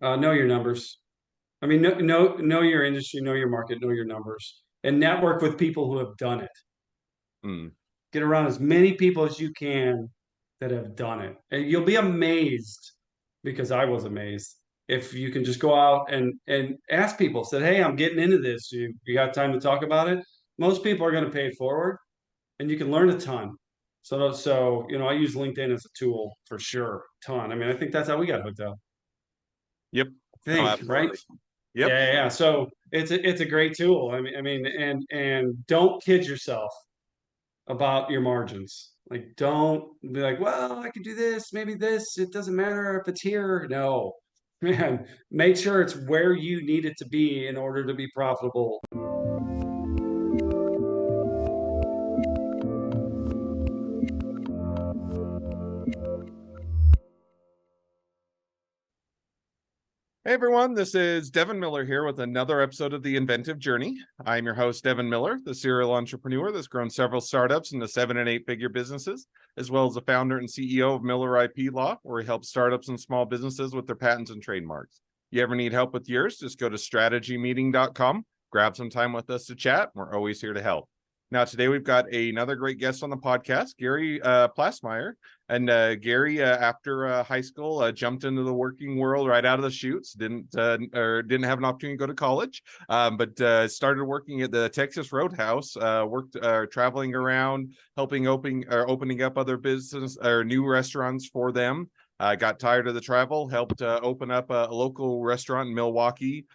Know your numbers. I mean, know your industry, know your market, know your numbers, and network with people who have done it. Hmm. Get around as many people as you can that have done it. And you'll be amazed because I was amazed if you can just go out and ask people, said, "Hey, I'm getting into this. You got time to talk about it?" Most people are going to pay it forward, and you can learn a ton. So I use LinkedIn as a tool for sure, ton. I mean, I think that's how we got hooked up. Yep. I No, think, right? absolutely. Yep. Yeah. So it's a great tool. I mean, and don't kid yourself about your margins. Like, don't be like, well, I can do this, maybe this. It doesn't matter if it's here. No, man, make sure it's where you need it to be in order to be profitable. Hey everyone, this is Devin Miller here with another episode of The Inventive Journey. I'm your host, Devin Miller, the serial entrepreneur that's grown several startups into 7 and 8-figure businesses, as well as the founder and CEO of Miller IP Law, where he helps startups and small businesses with their patents and trademarks. You ever need help with yours, just go to strategymeeting.com, grab some time with us to chat. We're always here to help. Now, today we've got another great guest on the podcast, Gary Plassmeyer. And Gary, after high school, jumped into the working world right out of the chutes. Didn't have an opportunity to go to college, but started working at the Texas Roadhouse. Worked traveling around, helping opening up other business or new restaurants for them. Got tired of the travel. Helped open up a local restaurant in Milwaukee.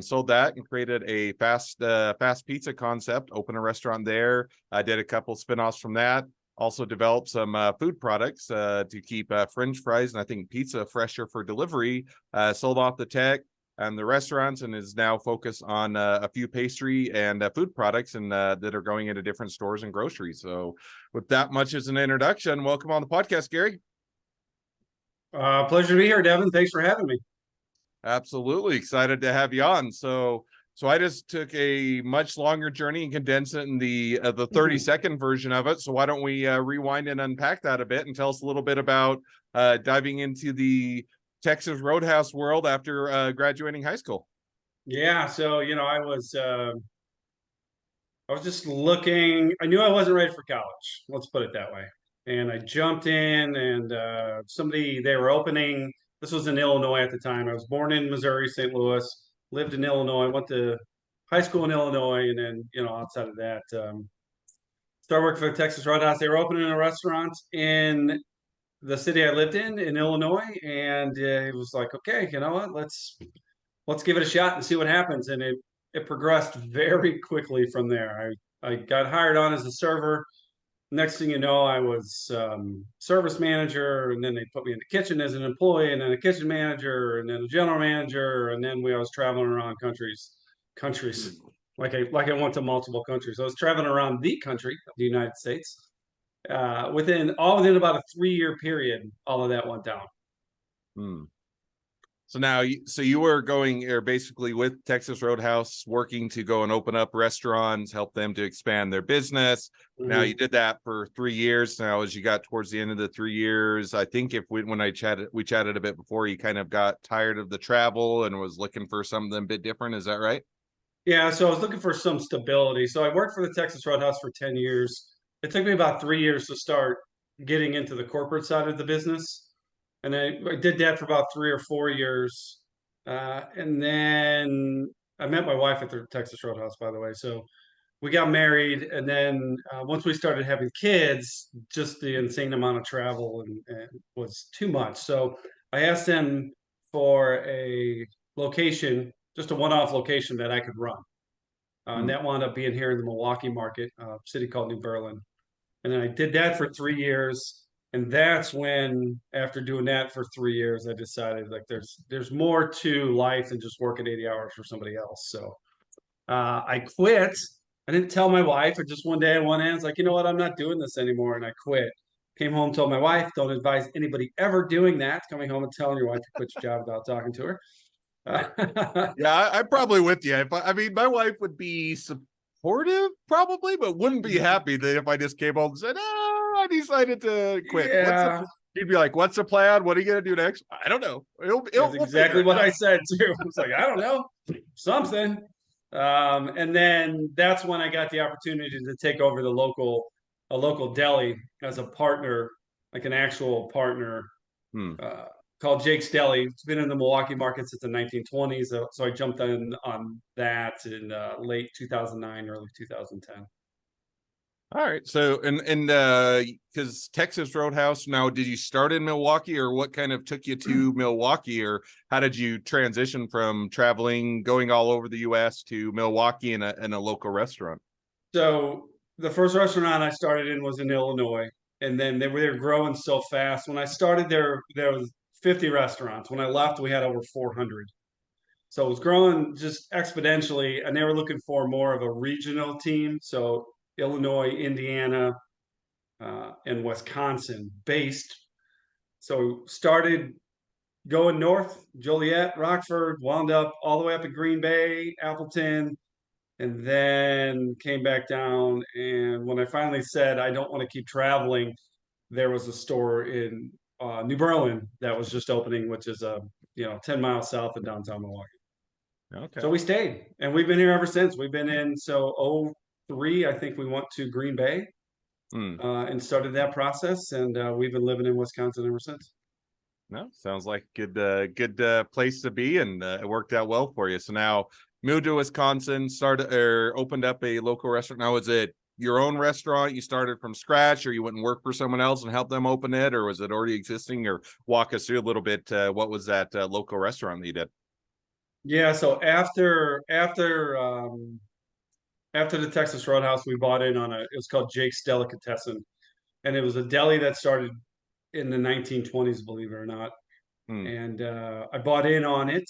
Sold that and created a fast pizza concept. Opened a restaurant there. I did a couple spinoffs from that. Also developed some food products to keep French fries and I think pizza fresher for delivery. Sold off the tech and the restaurants and is now focused on a few pastry and food products and that are going into different stores and groceries. So with that much as an introduction, welcome on the podcast, Gary. Pleasure to be here, Devin. Thanks for having me. Absolutely excited to have you on. So I just took a much longer journey and condensed it in the 30-second version of it. So why don't we rewind and unpack that a bit and tell us a little bit about diving into the Texas Roadhouse world after graduating high school. Yeah. So I was just looking. I knew I wasn't ready for college. Let's put it that way. And I jumped in, and they were opening. This was in Illinois at the time. I was born in Missouri, St. Louis, lived in Illinois, went to high school in Illinois, and then outside of that, started working for the Texas Roadhouse. They were opening a restaurant in the city I lived in Illinois, and it was like, okay, you know what? Let's give it a shot and see what happens. And it progressed very quickly from there. I got hired on as a server. Next thing you know, I was service manager, and then they put me in the kitchen as an employee, and then a kitchen manager, and then a general manager, and then I was traveling around countries like I went to multiple countries. I was traveling around the country of the United States. Within about a 3 year period, all of that went down. Hmm. So now, so you were going or basically with Texas Roadhouse working to go and open up restaurants, help them to expand their business. Now you Mhm. did that for 3 years. Now, as you got towards the end of the 3 years, I think when we chatted a bit before, you kind of got tired of the travel and was looking for something a bit different. Is that right? Yeah, so I was looking for some stability. So I worked for the Texas Roadhouse for 10 years. It took me about 3 years to start getting into the corporate side of the business. And I did that for about 3 or 4 years. And then I met my wife at the Texas Roadhouse, by the way. So we got married. And then once we started having kids, just the insane amount of travel and was too much. So I asked them for a location, just a one-off location that I could run. And Hmm. that wound up being here in the Milwaukee market, a city called New Berlin. And then I did that for 3 years. And that's when, after doing that for 3 years, I decided like there's more to life than just working 80 hours for somebody else. So I quit. I didn't tell my wife. Or just one day at one end, it's like, you know what, I'm not doing this anymore, and I quit. Came home, told my wife, don't advise anybody ever doing that. Coming home and telling your wife to quit your job without talking to her. Yeah, I'm probably with you. I mean, my wife would be supportive, probably, but wouldn't be happy that if I just came home and said, "Oh, I decided to quit." Yeah. He'd be like, "What's the plan? What are you gonna do next?" I don't know. That's We'll figure exactly it what out. I said too. I was like, I don't know, something. And then that's when I got the opportunity to take over a local deli as a partner, like an actual partner, Hmm. uh, called Jake's Deli. It's been in the Milwaukee market since the 1920s. So I jumped in on that in late 2009, early 2010. All right. So and because Texas Roadhouse, now did you start in Milwaukee, or what kind of took you to Milwaukee, or how did you transition from traveling, going all over the US to Milwaukee in a local restaurant? So the first restaurant I started in was in Illinois, and then they were growing so fast. When I started there was 50 restaurants. When I left, we had over 400. So it was growing just exponentially, and they were looking for more of a regional team. So Illinois, Indiana, and Wisconsin based. So started going north, Joliet, Rockford, wound up all the way up at Green Bay, Appleton, and then came back down. And when I finally said I don't want to keep traveling, there was a store in New Berlin that was just opening, which is 10 miles south of downtown Milwaukee. So Okay. we stayed, and we've been here ever since. We've been in '03, I think we went to Green Bay Hmm. and started that process, and we've been living in Wisconsin ever since. No, sounds like good place to be, and it worked out well for you. So now moved to Wisconsin, started or opened up a local restaurant. Now, is it your own restaurant? You started from scratch, or you went and worked for someone else and helped them open it, or was it already existing? Or walk us through a little bit. What was that local restaurant that you did? Yeah, so after the Texas Roadhouse, we bought in on it was called Jake's Delicatessen, and it was a deli that started in the 1920s, believe it or not. Hmm. And I bought in on it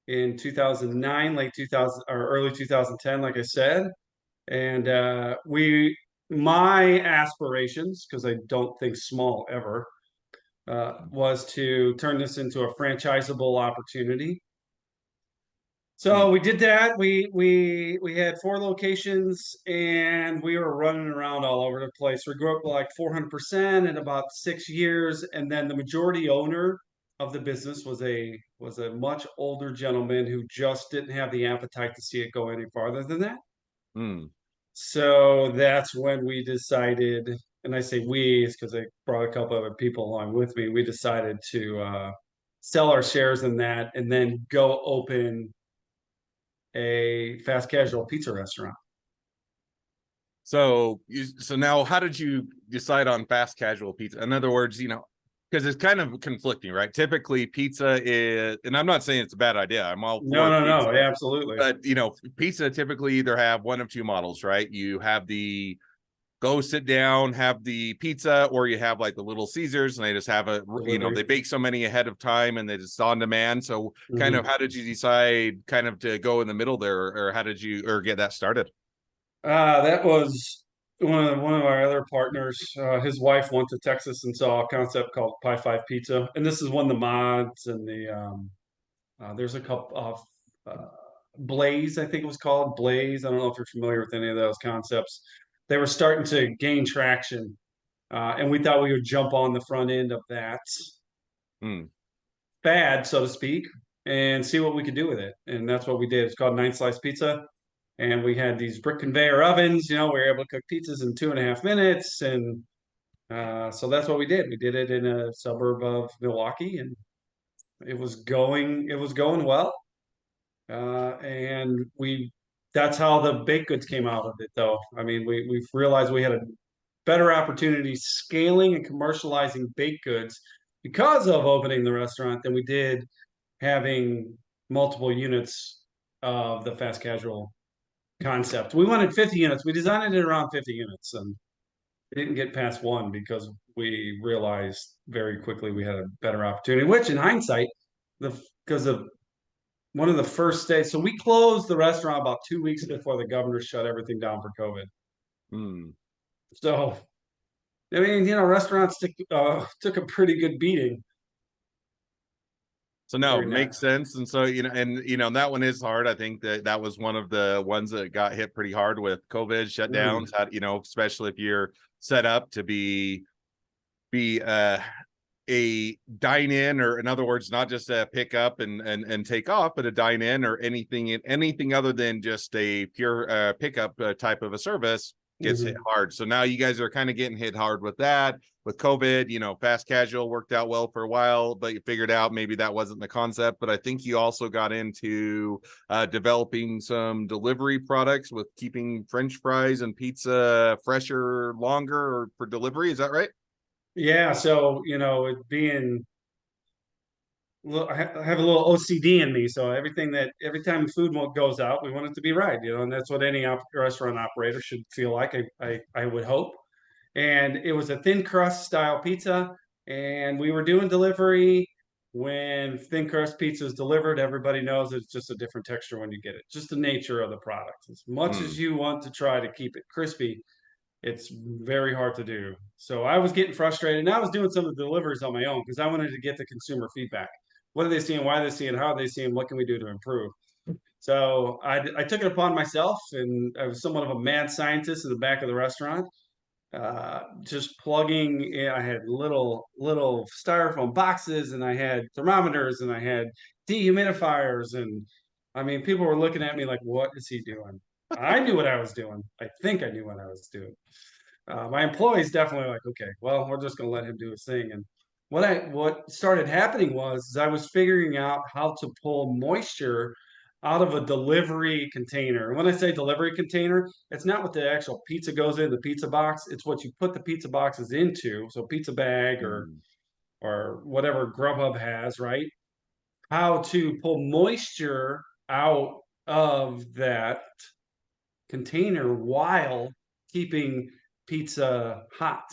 in 2009, late 2000 or early 2010, like I said. And my aspirations, because I don't think small ever, was to turn this into a franchisable opportunity. Hmm. So we did that. We had 4 locations, and we were running around all over the place. We grew up like 400% in about 6 years, and then the majority owner of the business was a much older gentleman who just didn't have the appetite to see it go any farther than that. Hmm. So that's when we decided, and I say we, is because I brought a couple other people along with me. We decided to sell our shares in that and then go open a fast casual pizza restaurant. So now, how did you decide on fast casual pizza? In other words, because it's kind of conflicting, right? Typically, pizza is, and I'm not saying it's a bad idea. I'm all No, for no, no, pizza, absolutely. but pizza typically either have one of two models, right? You have the go sit down, have the pizza, or you have like the Little Caesars, and they just have they Delivery. bake so many ahead of time, and they just on demand. So, kind of, Mhm. how did you decide, kind of, to go in the middle there, or how did you, or get that started? That was one of our other partners. His wife went to Texas and saw a concept called Pi Five Pizza, and this is when the mods and there's a couple of Blaze, I think it was called Blaze. I don't know if you're familiar with any of those concepts. They were starting to gain traction, and we thought we would jump on the front end of that Hmm. fad, so to speak, and see what we could do with it. And that's what we did. It's called Nine Slice Pizza. And we had these brick conveyor ovens. We were able to cook pizzas in 2.5 minutes. And so that's what we did. We did it in a suburb of Milwaukee, and it was going well. And that's how the baked goods came out of it, though. I mean, we've realized we had a better opportunity scaling and commercializing baked goods because of opening the restaurant than we did having multiple units of the fast casual concept. We wanted 50 units. We designed it around 50 units, and we didn't get past one because we realized very quickly we had a better opportunity, which in hindsight, because of one of the first days, so we closed the restaurant about 2 weeks before the governor shut everything down for COVID. Hmm. So, I mean, restaurants took a pretty good beating So no, during that. makes sense. And so, that one is hard. I think that was one of the ones that got hit pretty hard with COVID shutdowns. Mhm. Especially if you're set up to be a dine in, or in other words, not just a pick up and take off, but a dine in or anything other than just a pure pickup type of a service gets hit Mhm. hard. So now you guys are kind of getting hit hard with that. With COVID, fast casual worked out well for a while, but you figured out maybe that wasn't the concept. But I think you also got into developing some delivery products with keeping French fries and pizza fresher longer for delivery. Is that right? Yeah, so it being I have a little OCD in me, so every time food goes out, we want it to be right, and that's what any restaurant operator should feel like. I would hope. And it was a thin crust style pizza, and we were doing delivery. When thin crust pizza is delivered, everybody knows it's just a different texture when you get it. Just the nature of the product. As much as Hmm. you want to try to keep it crispy, it's very hard to do. So I was getting frustrated, and I was doing some of the deliveries on my own because I wanted to get the consumer feedback. What are they seeing? Why are they seeing? How are they seeing? What can we do to improve? So I took it upon myself, and I was somewhat of a mad scientist in the back of the restaurant, just plugging in. I had little styrofoam boxes, and I had thermometers, and I had dehumidifiers, and I mean, people were looking at me like, "What is he doing?" I knew what I was doing. I think I knew what I was doing. My employees definitely like, okay, well, we're just going to let him do his thing. And what started happening was I was figuring out how to pull moisture out of a delivery container. And when I say delivery container, it's not what the actual pizza goes in, the pizza box. It's what you put the pizza boxes into. So pizza bag Hmm. or whatever Grubhub has, right? How to pull moisture out of that container while keeping pizza hot.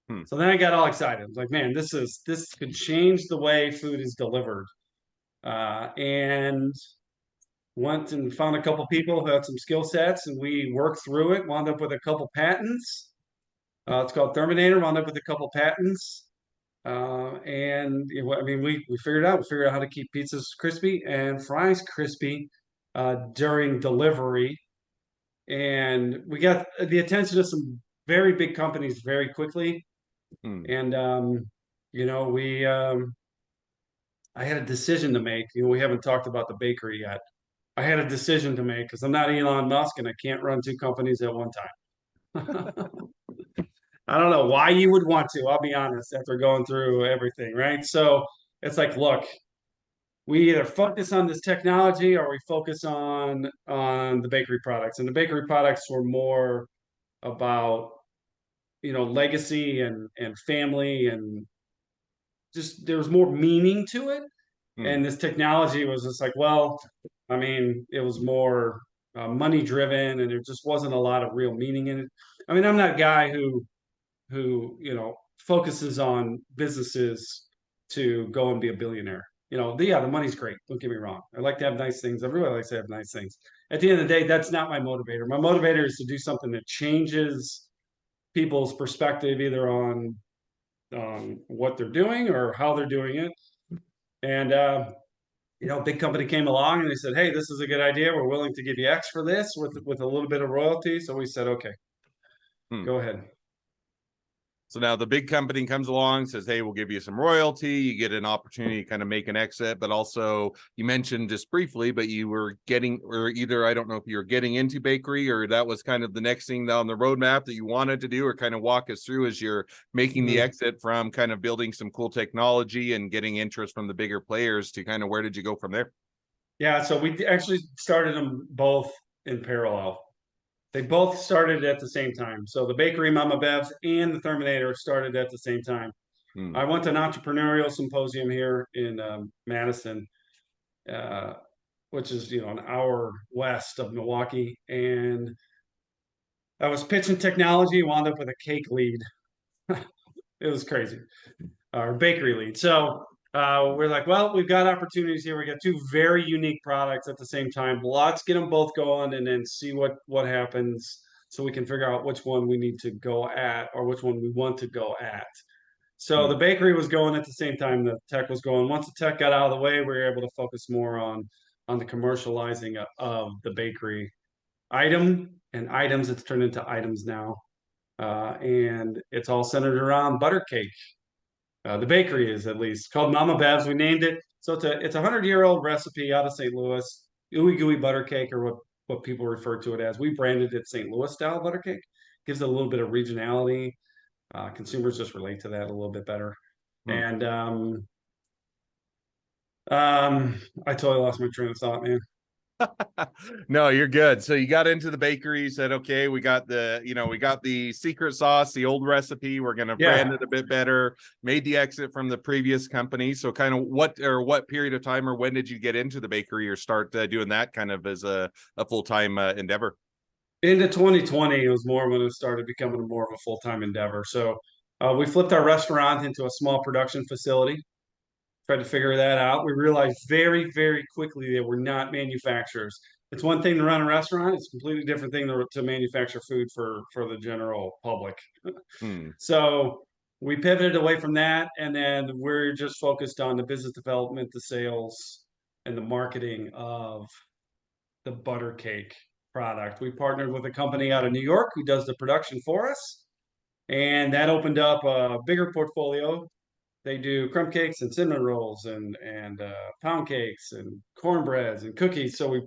Hmm. So then I got all excited. I was like, man, this could change the way food is delivered. And went and found a couple people who had some skill sets, and we worked through it. Wound up with a couple patents. It's called Terminator. Wound up with a couple patents. And I mean, we figured out how to keep pizzas crispy and fries crispy during delivery, and we got the attention of some very big companies very quickly. Hmm. And we I had a decision to make. We haven't talked about the bakery yet. I had a decision to make because I'm not Elon Musk and I can't run two companies at one time. I don't know why you would want to. I'll be honest. After going through everything, right? So it's like, look, we either focus on this technology or we focus on the bakery products. And the bakery products were more about legacy and family, and just there was more meaning to it. Hmm. And this technology was just like, well, I mean, it was more money driven, and there just wasn't a lot of real meaning in it. I mean, I'm not a guy who focuses on businesses to go and be a billionaire. The money's great. Don't get me wrong. I like to have nice things. Everybody likes to have nice things. At the end of the day, that's not my motivator. My motivator is to do something that changes people's perspective, either on what they're doing or how they're doing it. And big company came along and they said, "Hey, this is a good idea. We're willing to give you X for this with a little bit of royalty." So we said, "Okay, Hmm. go ahead." So now the big company comes along, says, "Hey, we'll give you some royalty. You get an opportunity to kind of make an exit." But also, you mentioned just briefly, but you were getting, or either I don't know if you were getting into bakery, or that was kind of the next thing on the roadmap that you wanted to do, or kind of walk us through as you're making the Mhm. exit from kind of building some cool technology and getting interest from the bigger players to kind of where did you go from there? Yeah, so we actually started them both in parallel. They both started at the same time. So the bakery Mama Bev's and the Terminator started at the same time. Hmm. I went to an entrepreneurial symposium here in Madison, uh, which is an hour west of Milwaukee, and I was pitching technology. Wound up with a cake lead. It was crazy. Our bakery lead. So we're like, well, we've got opportunities here. We got two very unique products at the same time. Let's get them both going and then see what happens, so we can figure out which one we need to go at or which one we want to go at. So the Hmm. bakery was going at the same time the tech was going. Once the tech got out of the way, we were able to focus more on the commercializing of the bakery item and items. It's turned into items now, and it's all centered around butter cake. The bakery is at least called Mama Bev's. We named it. So it's a 100-year-old recipe out of St. Louis, ooey gooey butter cake, or what people refer to it as. We branded it St. Louis style butter cake. Gives it a little bit of regionality. Consumers just relate to that a little bit better. Hmm. And I totally lost my train of thought, man. No, you're good. So you got into the bakery, you said, okay, we got the secret sauce, the old recipe. We're going to brand Yeah. it a bit better, made the exit from the previous company. So kind of what period of time or when did you get into the bakery or start doing that kind of as a full-time endeavor? Into 2020, it was more when it started becoming more of a full-time endeavor. So we flipped our restaurant into a small production facility, tried to figure that out. We realized very, very quickly that we're not manufacturers. It's one thing to run a restaurant; it's a completely different thing to manufacture food for the general public. Hmm. So we pivoted away from that, and then we're just focused on the business development, the sales, and the marketing of the butter cake product. We partnered with a company out of New York who does the production for us, and that opened up a bigger portfolio. They do crumb cakes and cinnamon rolls and pound cakes and cornbreads and cookies. So we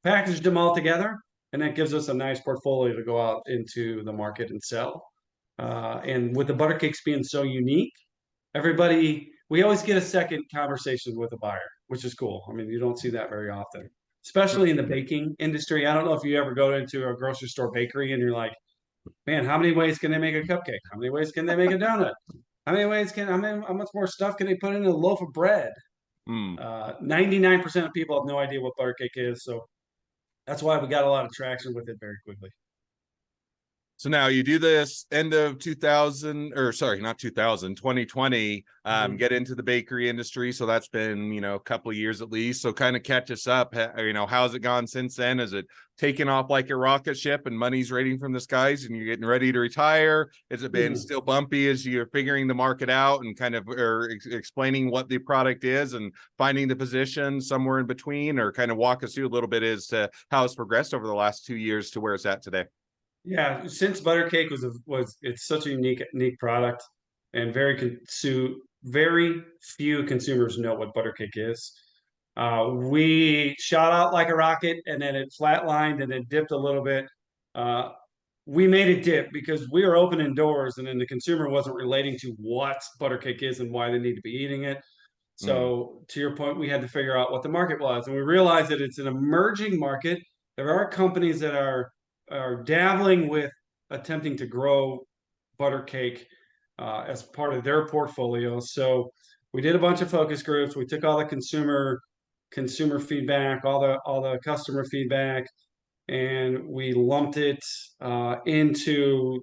packaged them all together, and that gives us a nice portfolio to go out into the market and sell. And with the butter cakes being so unique, we always get a second conversation with a buyer, which is cool. I mean, you don't see that very often, especially in the baking industry. I don't know if you ever go into a grocery store bakery and you're like, man, how many ways can they make a cupcake? How many ways can they make a donut? How much more stuff can they put in a loaf of bread? Hmm. 99% of people have no idea what butter cake is. So that's why we got a lot of traction with it very quickly. So now you do this end of 2000, or sorry, not 2000, 2020, Mhm. get into the bakery industry. So that's been, a couple of years at least. So kind of catch us up. How's it gone since then? Is it taken off like a rocket ship and money's raining from the skies and you're getting ready to retire? Has it been Mhm. still bumpy as you're figuring the market out and kind of or explaining what the product is and finding the position somewhere in between, or kind of walk us through a little bit as to how it's progressed over the last 2 years to where it's at today? Yeah, since butter cake was it's such a unique product, and very few consumers know what butter cake is. We shot out like a rocket, and then it flatlined, and then dipped a little bit. Uh, we made it dip because we were opening doors, and then the consumer wasn't relating to what butter cake is and why they need to be eating it. Mm, So to your point, we had to figure out what the market was, and we realized that it's an emerging market. There are companies that are dabbling with attempting to grow butter cake as part of their portfolio. So we did a bunch of focus groups. We took all the consumer feedback, all the customer feedback, and we lumped it into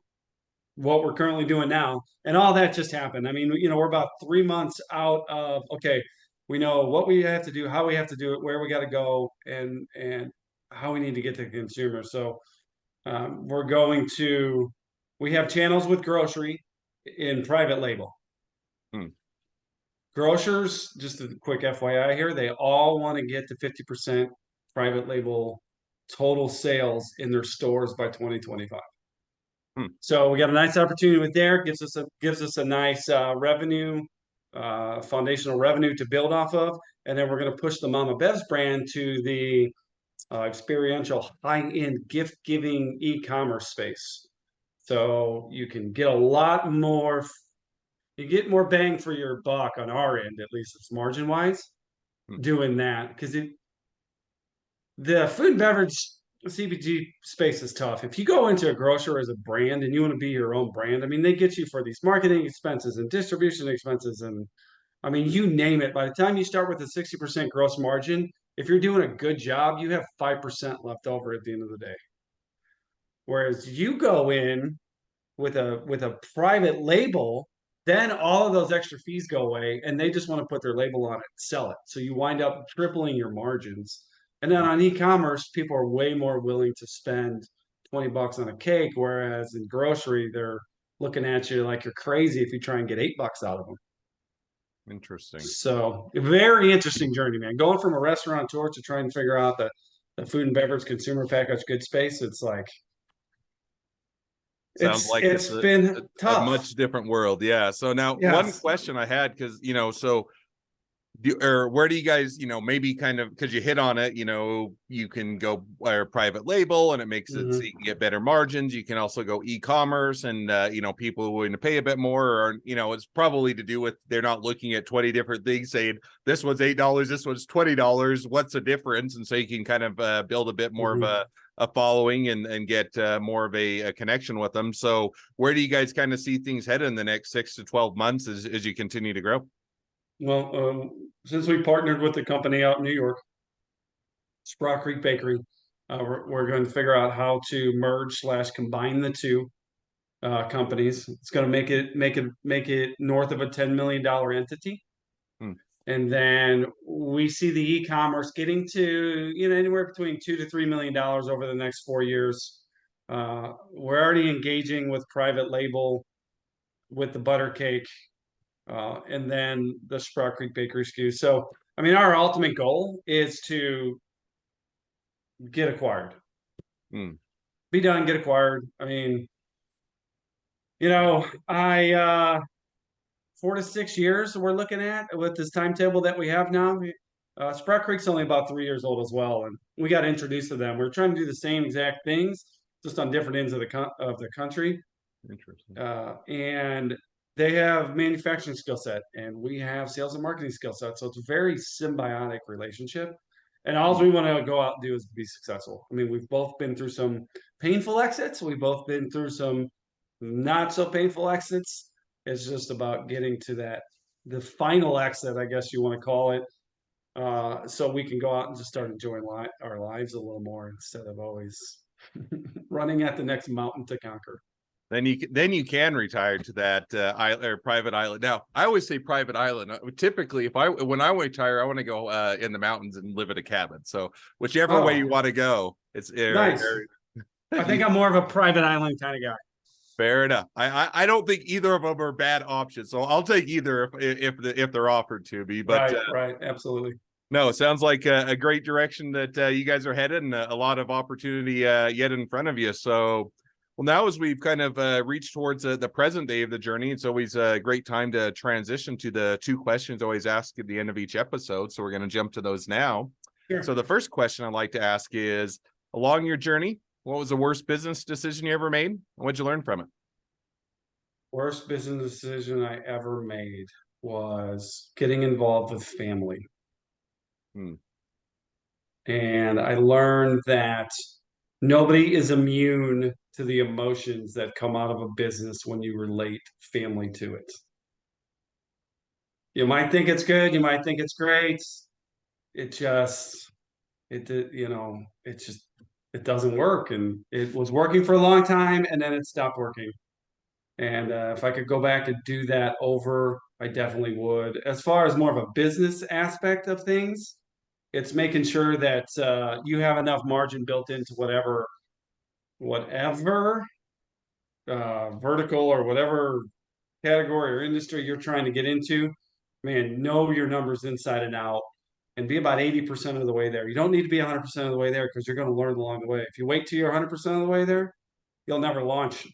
what we're currently doing now. And all that just happened. I mean, we're about 3 months out of, okay, we know what we have to do, how we have to do it, where we got to go, and how we need to get to the consumer. So we're going to, we have channels with grocery in private label. mm, Grocers, just a quick FYI here, they all want to get to 50% private label total sales in their stores by 2025. mm. So we got a nice opportunity with there. Gives us a nice revenue, foundational revenue to build off of, and then we're going to push the Mama Bev's brand to the experiential high-end gift giving e-commerce space. So you can get a lot more. You get more bang for your buck on our end, at least it's margin wise, Mm. doing that because the food and beverage CPG space is tough. If you go into a grocer as a brand and you want to be your own brand, I mean, they get you for these marketing expenses and distribution expenses. And I mean, you name it. By the time you start with a 60% gross margin, if you're doing a good job, you have 5% left over at the end of the day. Whereas you go in with a private label, then all of those extra fees go away and they just want to put their label on it, sell it. So you wind up tripling your margins. And then on e-commerce, people are way more willing to spend 20 bucks on a cake, whereas in grocery, they're looking at you like you're crazy if you try and get 8 bucks out of them. Interesting. So very interesting journey, man. Going from a restaurateur to trying to figure out the food and beverage consumer packaged goods space, it's like Sounds like it's It's been a tough. much different world. Yeah. So now one Yes. question I had, because so or where do you guys, maybe kind of, because you hit on it, you can go private label and it makes it so Hmm. you can get better margins. You can also go e-commerce and people are willing to pay a bit more, or it's probably to do with they're not looking at 20 different things saying this one's $8, this one's $20, what's the difference? And so you can kind of build a bit more of Hmm. a following and get more of a connection with them. So where do you guys kind of see things headed in the next 6 to 12 months as you continue to grow? Well, since we partnered with the company out in New York, Sprout Creek Bakery, we're going to figure out how to merge slash combine the two companies. It's going to make it north of a $10 million entity. Hmm. And then we see the e-commerce getting to, anywhere between $2 to $3 million over the next 4 years. We're already engaging with private label with the butter cake, and then the Sprout Creek Bakery SKU. So, I mean, our ultimate goal is to get acquired, Hmm. be done, get acquired. I mean, I 4 to 6 years we're looking at with this timetable that we have now. Sprout Creek's only about 3 years old as well, and we got introduced to them. We're trying to do the same exact things, just on different ends of the country. Interesting. And they have manufacturing skill set, and we have sales and marketing skill set. So it's a very symbiotic relationship. And all Hmm. we want to go out and do is be successful. I mean, we've both been through some painful exits. We've both been through some not so painful exits. It's just about getting to the final exit, I guess you want to call it, so we can go out and just start enjoying our lives a little more instead of always running at the next mountain to conquer. Then you can retire to that island or private island. Now, I always say private island. Typically, if I when I retire, I want to go in the mountains and live at a cabin. So whichever way you Oh, want to go, it's nice. I think you, I'm more of a private island kind of guy. fair enough. I don't think either of them are bad options. So I'll take either if they're offered to me. But Right, right, absolutely. no, it sounds like a great direction that you guys are headed, and a lot of opportunity yet in front of you. So, well, now as we've kind of reached towards the present day of the journey, it's always a great time to transition to the two questions always asked at the end of each episode. So we're going to jump to those now. So Sure. the first question I'd like to ask is, along your journey, what was the worst business decision you ever made? And what'd you learn from it? Worst business decision I ever made was getting involved with family. Hmm. And I learned that nobody is immune to the emotions that come out of a business when you relate family to it. You might think it's good, you might think it's great. It just, it just, it doesn't work. And it was working for a long time and then it stopped working. And if I could go back and do that over, I definitely would. As far as more of a business aspect of things, it's making sure that you have enough margin built into whatever vertical or whatever category or industry you're trying to get into. Man, know your numbers inside and out, and be about 80% of the way there. You don't need to be 100% of the way there because you're going to learn along the way. If you wait till you're 100% of the way there, you'll never launch.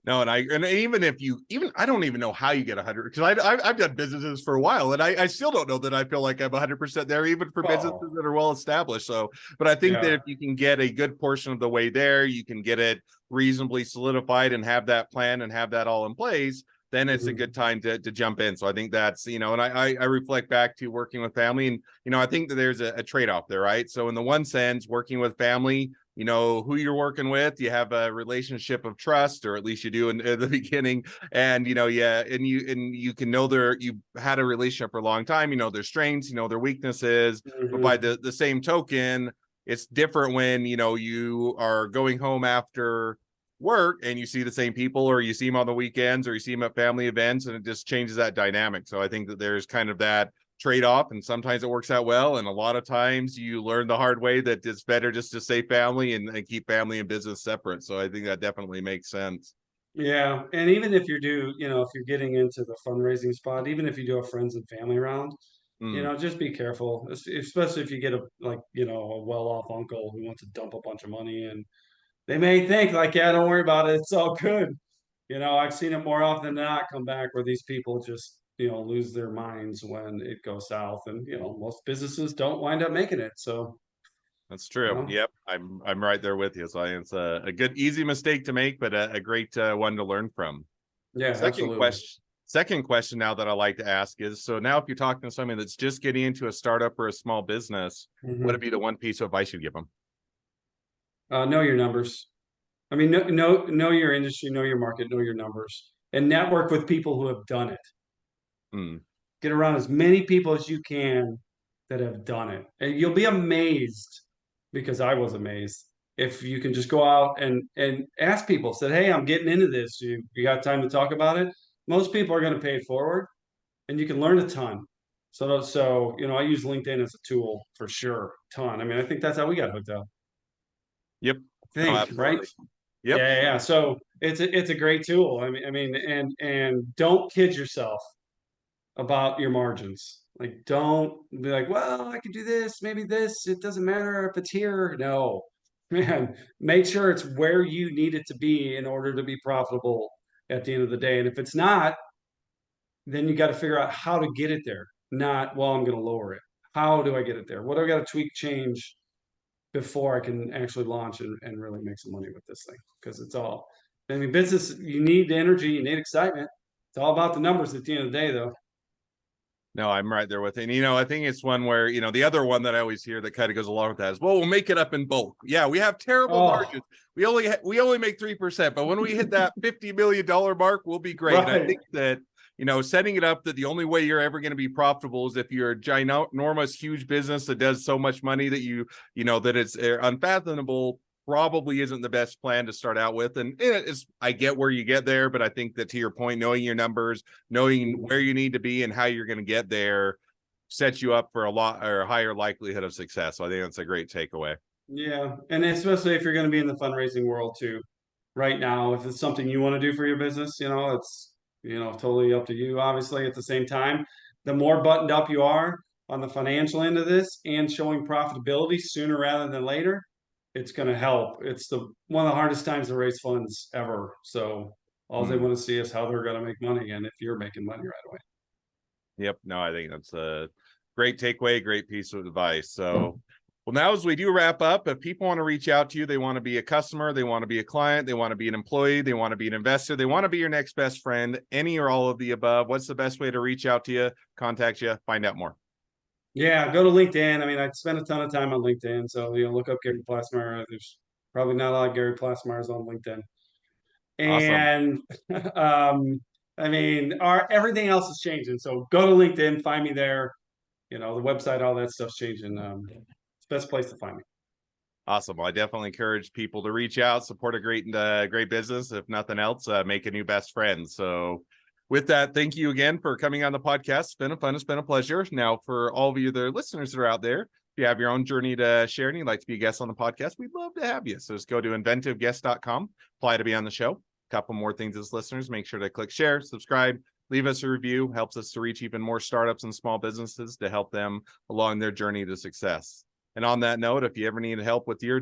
No, and even if you even I don't even know how you get 100, because I've done businesses for a while and I still don't know that I feel like I'm 100% there, even for businesses Oh, that are well established. So, but I think that yeah. if you can get a good portion of the way there, you can get it reasonably solidified and have that plan and have that all in place. Then it's a Mhm. good time to jump in. So I think that's and I reflect back to working with family, and I think that there's a trade off there, right? So in the one sense, working with family, you know who you're working with, you have a relationship of trust, or at least you do in the beginning. And yeah, and you can know you've had a relationship for a long time, their strengths, their weaknesses. But by Mhm. the same token, it's different when you are going home after work and you see the same people, or you see them on the weekends, or you see them at family events, and it just changes that dynamic. So I think that there's kind of that trade-off, and sometimes it works out well, and a lot of times you learn the hard way that it's better just to stay family and keep family and business separate. So I think that definitely makes sense. Yeah, and even if if you're getting into the fundraising spot, even if you do a friends and family round, Mm. just be careful, especially if you get a a well-off uncle who wants to dump a bunch of money in. they may think like, yeah, don't worry about it. It's all good. I've seen it more often than not come back where these people just, lose their minds when it goes south. And, most businesses don't wind up making it. So, That's you true. know, Yep, I'm right there with you. So it's a good, easy mistake to make, but a great one to learn from. yeah, Second absolutely. question. Second question now that I like to ask is, so now if you're talking to somebody that's just getting into a startup or a small business, what would Mhm. be the one piece of advice you'd give them? Know your numbers. I mean, know your industry, know your market, know your numbers, and network with people who have done it. Hmm. Get around as many people as you can that have done it. And you'll be amazed because I was amazed if you can just go out and ask people, said, "Hey, I'm getting into this. You got time to talk about it?" Most people are going to pay it forward and you can learn a ton. So, I use LinkedIn as a tool for sure. Ton. I mean, I think that's how we got hooked up. Yep. I No, think, right? absolutely. Yeah, Yep. yeah, yeah. So it's a great tool. I mean, and don't kid yourself about your margins. Like, don't be like, well, I can do this, maybe this. It doesn't matter if it's here. No, man, make sure it's where you need it to be in order to be profitable at the end of the day. And if it's not, then you got to figure out how to get it there. Not, well, I'm going to lower it. How do I get it there? What do I got to tweak, change before I can actually launch and really make some money with this thing? Because I mean, business, you need energy, you need excitement. It's all about the numbers at the end of the day, though. No, I'm right there with it. And, I think it's one where, the other one that I always hear that kind of goes along with that is, well, we'll make it up in bulk. Yeah, we have terrible Oh, margins. We only make 3%, but when we hit that $50 million mark, we'll be great. And I right. think that, setting it up that the only way you're ever going to be profitable is if you're a ginormous, huge business that does so much money that that it's unfathomable, probably isn't the best plan to start out with. And I get where you get there, but I think that to your point, knowing your numbers, knowing where you need to be and how you're going to get there sets you up for a lot or a higher likelihood of success. So I think that's a great takeaway. Yeah, and especially if you're going to be in the fundraising world too. Right now, if it's something you want to do for your business, it's totally up to you. Obviously, at the same time, the more buttoned up you are on the financial end of this and showing profitability sooner rather than later, it's going to help. It's the one of the hardest times to raise funds ever. So all they Hmm. want to see is how they're going to make money, and if you're making money right away. Yep. No, I think that's a great takeaway, great piece of advice. So, well, now as we do wrap up, if people want to reach out to you, they want to be a customer, they want to be a client, they want to be an employee, they want to be an investor, they want to be your next best friend, any or all of the above, what's the best way to reach out to you, contact you, find out more? Yeah, go to LinkedIn. I mean, I spend a ton of time on LinkedIn, so look up Gary Plassmeyer. There's probably not a lot of Gary Plassmeyers on LinkedIn. Awesome. And I mean, our everything else is changing. So go to LinkedIn, find me there. The website, all that stuff's changing. It's the best place to find me. Awesome. Well, I definitely encourage people to reach out, support a great business. If nothing else, make a new best friend. So, with that, thank you again for coming on the podcast. It's been fun. It's been a pleasure. Now, for all of you, the listeners that are out there, if you have your own journey to share and you'd like to be a guest on the podcast, we'd love to have you. So just go to inventiveguest.com, apply to be on the show. A couple more things as listeners, make sure to click share, subscribe, leave us a review. Helps us to reach even more startups and small businesses to help them along their journey to success. And on that note, if you ever need help with your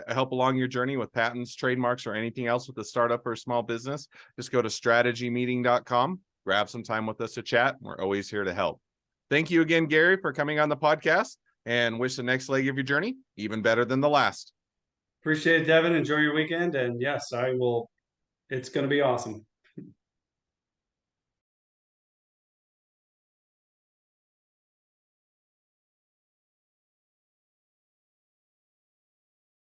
help along your journey with patents, trademarks, or anything else with a startup or a small business, just go to strategymeeting.com, grab some time with us to chat. We're always here to help. Thank you again, Gary, for coming on the podcast, and wish the next leg of your journey even better than the last. Appreciate it, Devin. Enjoy your weekend. And yes, I will. It's going to be awesome.